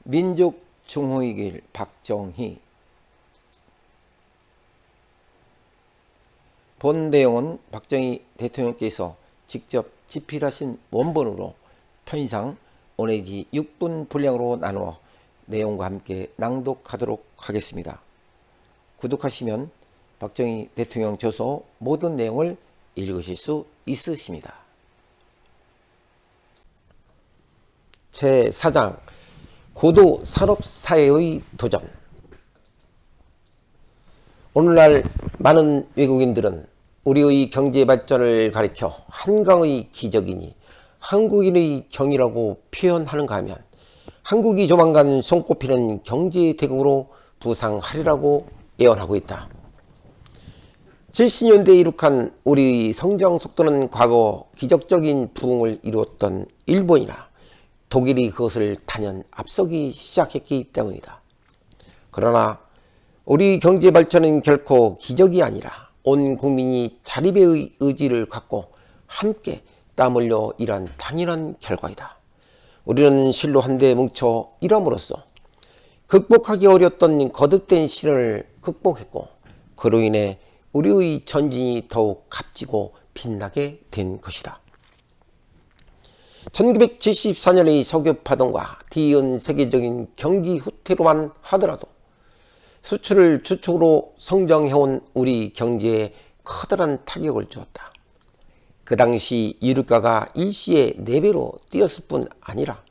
민족 중흥의 길 박정희. 본 내용은 박정희 대통령께서 직접 집필하신 원본으로 편의상 5내지 6분 분량으로 나누어 내용과 함께 낭독하도록 하겠습니다. 구독하시면 박정희 대통령 저서 모든 내용을 읽으실 수 있으십니다. 제4장 고도 산업사회의 도전. 오늘날 많은 외국인들은 우리의 경제 발전을 가리켜 한강의 기적이니 한국인의 경이라고 표현하는가 하면 한국이 조만간 손꼽히는 경제대국으로 부상하리라고 예언하고 있다. 70년대에 이룩한 우리의 성장 속도는 과거 기적적인 부흥을 이루었던 일본이나 독일이 그것을 단연 앞서기 시작했기 때문이다. 그러나 우리 경제 발전은 결코 기적이 아니라 온 국민이 자립의 의지를 갖고 함께 땀 흘려 일한 당연한 결과이다. 우리는 실로 한데 뭉쳐 일함으로써 극복하기 어려웠던 거듭된 시련을 극복했고 그로 인해 우리의 전진이 더욱 값지고 빛나게 된 것이다. 1974년의 석유파동과 뒤이은 세계적인 경기 후퇴로만 하더라도 수출을 주축으로 성장해온 우리 경제에 커다란 타격을 주었다. 그 당시 유류가가 일시에 4배로 뛰었을 뿐 아니라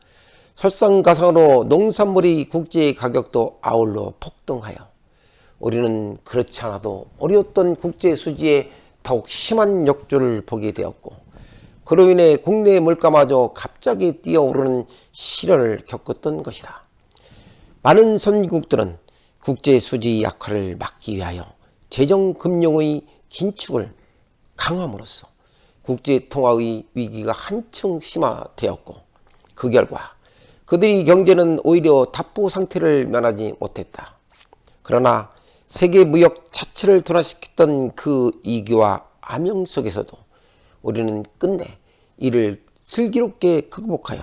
설상가상으로 농산물의 국제 가격도 아울러 폭등하여 우리는 그렇지 않아도 어려웠던 국제 수지에 더욱 심한 역조를 보게 되었고 그로 인해 국내 물가마저 갑자기 뛰어오르는 시련을 겪었던 것이다. 많은 선진국들은 국제 수지 약화를 막기 위하여 재정금융의 긴축을 강화함으로써 국제통화의 위기가 한층 심화되었고 그 결과 그들의 경제는 오히려 답보 상태를 면하지 못했다. 그러나 세계 무역 자체를 둔화시켰던 그 위기와 암영 속에서도 우리는 끝내 이를 슬기롭게 극복하여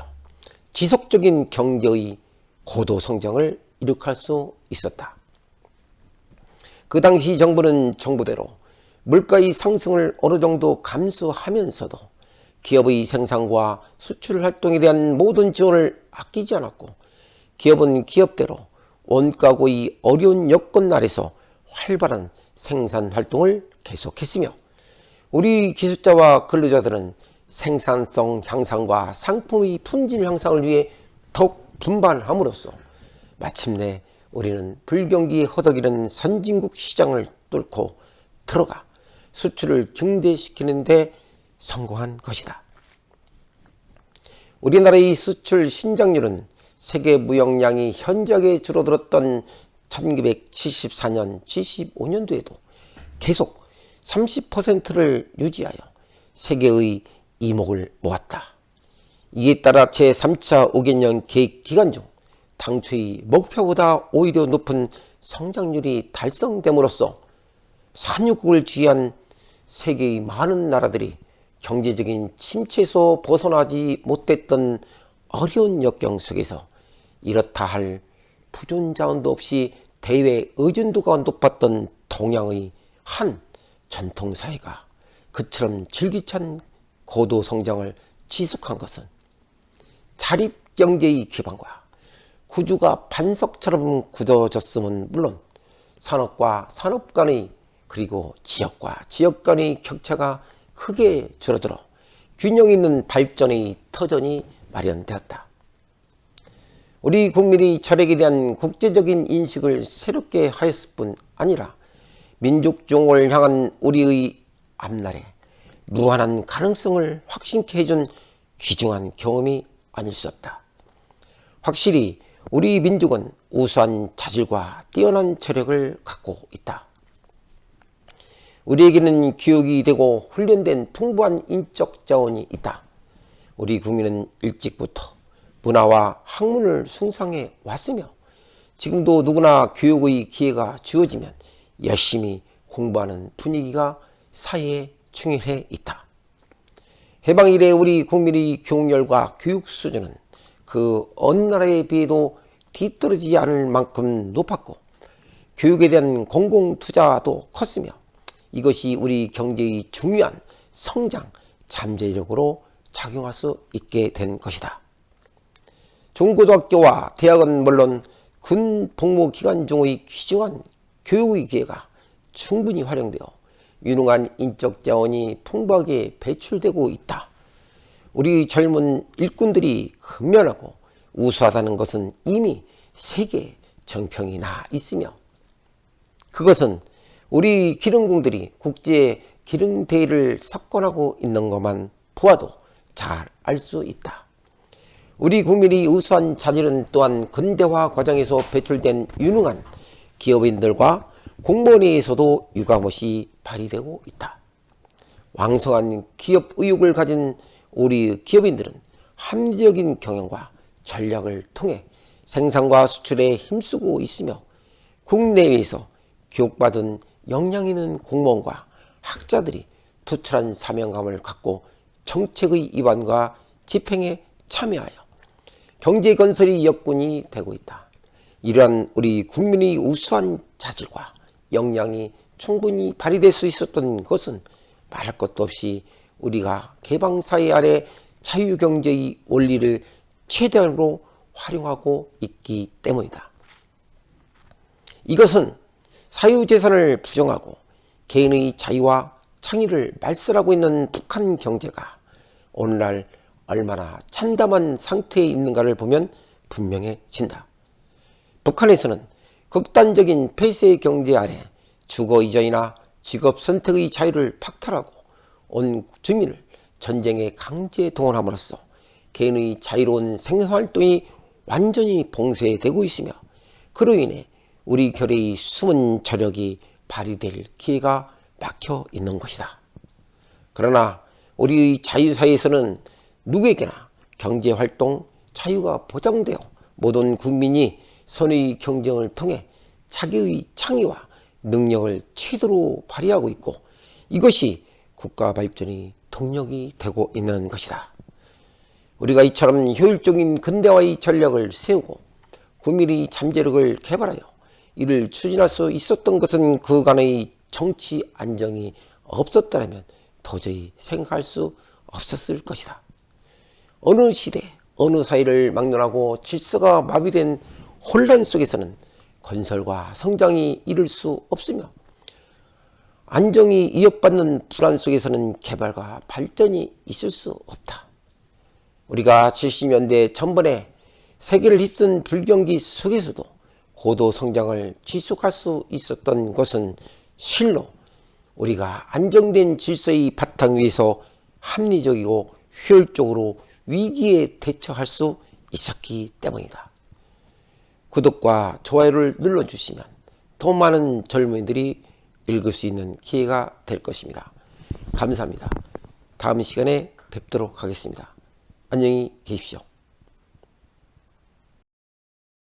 지속적인 경제의 고도 성장을 이룩할 수 있었다. 그 당시 정부는 정부대로 물가의 상승을 어느 정도 감수하면서도 기업의 생산과 수출 활동에 대한 모든 지원을 아끼지 않았고 기업은 기업대로 원가고의 어려운 여건 아래서 활발한 생산 활동을 계속했으며 우리 기술자와 근로자들은 생산성 향상과 상품의 품질 향상을 위해 더욱 분발함으로써 마침내 우리는 불경기에 허덕이는 선진국 시장을 뚫고 들어가 수출을 증대시키는 데 성공한 것이다. 우리나라의 수출 신장률은 세계 무역량이 현저하게 줄어들었던 1974년, 75년도에도 계속 30%를 유지하여 세계의 이목을 모았다. 이에 따라 제3차 5개년 계획 기간 중 당초의 목표보다 오히려 높은 성장률이 달성됨으로써 산유국을 지휘한 세계의 많은 나라들이 경제적인 침체에서 벗어나지 못했던 어려운 역경 속에서 이렇다 할 부존 자원도 없이 대외 의존도가 높았던 동양의 한 전통사회가 그처럼 줄기찬 고도 성장을 지속한 것은 자립경제의 기반과 구조가 반석처럼 굳어졌음은 물론 산업과 산업 간의 그리고 지역과 지역 간의 격차가 크게 줄어들어 균형 있는 발전의 터전이 마련되었다. 우리 국민이 철학에 대한 국제적인 인식을 새롭게 하였을 뿐 아니라 민족 중흥을 향한 우리의 앞날에 무한한 가능성을 확신케 해준 귀중한 경험이 아닐 수 없다. 확실히 우리 민족은 우수한 자질과 뛰어난 체력을 갖고 있다. 우리에게는 교육이 되고 훈련된 풍부한 인적 자원이 있다. 우리 국민은 일찍부터 문화와 학문을 숭상해 왔으며 지금도 누구나 교육의 기회가 주어지면 열심히 공부하는 분위기가 사회에 충실해 있다. 해방 이래 우리 국민의 교육열과 교육 수준은 그 어느 나라에 비해도 뒤떨어지지 않을 만큼 높았고 교육에 대한 공공투자도 컸으며 이것이 우리 경제의 중요한 성장 잠재력으로 작용할 수 있게 된 것이다. 중고등학교와 대학은 물론 군 복무 기간 중의 귀중한 교육의 기회가 충분히 활용되어 유능한 인적 자원이 풍부하게 배출되고 있다. 우리 젊은 일꾼들이 근면하고 우수하다는 것은 이미 세계 정평이 나 있으며 그것은 우리 기능공들이 국제 기능대회를 석권하고 있는 것만 보아도 잘 알 수 있다. 우리 국민이 우수한 자질은 또한 근대화 과정에서 배출된 유능한 기업인들과 공무원에서도 유감없이 발휘되고 있다. 왕성한 기업 의욕을 가진 우리 기업인들은 합리적인 경영과 전략을 통해 생산과 수출에 힘쓰고 있으며 국내외에서 교육받은 역량 있는 공무원과 학자들이 투철한 사명감을 갖고 정책의 입안과 집행에 참여하여 경제 건설의 역군이 되고 있다. 이러한 우리 국민의 우수한 자질과 역량이 충분히 발휘될 수 있었던 것은 말할 것도 없이 우리가 개방사회 아래 자유경제의 원리를 최대한으로 활용하고 있기 때문이다. 이것은 사유재산을 부정하고 개인의 자유와 창의를 말살하고 있는 북한 경제가 오늘날 얼마나 참담한 상태에 있는가를 보면 분명해진다. 북한에서는 극단적인 폐쇄 경제 아래 주거 이전이나 직업 선택의 자유를 박탈하고 온 주민을 전쟁에 강제 동원함으로써 개인의 자유로운 생활활동이 완전히 봉쇄되고 있으며 그로 인해 우리 결의의 숨은 저력이 발휘될 기회가 막혀 있는 것이다. 그러나 우리의 자유사회에서는 누구에게나 경제활동 자유가 보장되어 모든 국민이 선의 경쟁을 통해 자기의 창의와 능력을 최대로 발휘하고 있고 이것이 국가 발전의 동력이 되고 있는 것이다. 우리가 이처럼 효율적인 근대화의 전략을 세우고 국민의 잠재력을 개발하여 이를 추진할 수 있었던 것은 그간의 정치 안정이 없었다면 도저히 생각할 수 없었을 것이다. 어느 시대, 어느 사회를 막론하고 질서가 마비된 혼란 속에서는 건설과 성장이 이룰 수 없으며 안정이 위협받는 불안 속에서는 개발과 발전이 있을 수 없다. 우리가 70년대 전반에 세계를 휩쓴 불경기 속에서도 고도 성장을 지속할 수 있었던 것은 실로 우리가 안정된 질서의 바탕 위에서 합리적이고 효율적으로 위기에 대처할 수 있었기 때문이다. 구독과 좋아요를 눌러주시면 더 많은 젊은이들이 읽을 수 있는 기회가 될 것입니다. 감사합니다. 다음 시간에 뵙도록 하겠습니다. 안녕히 계십시오.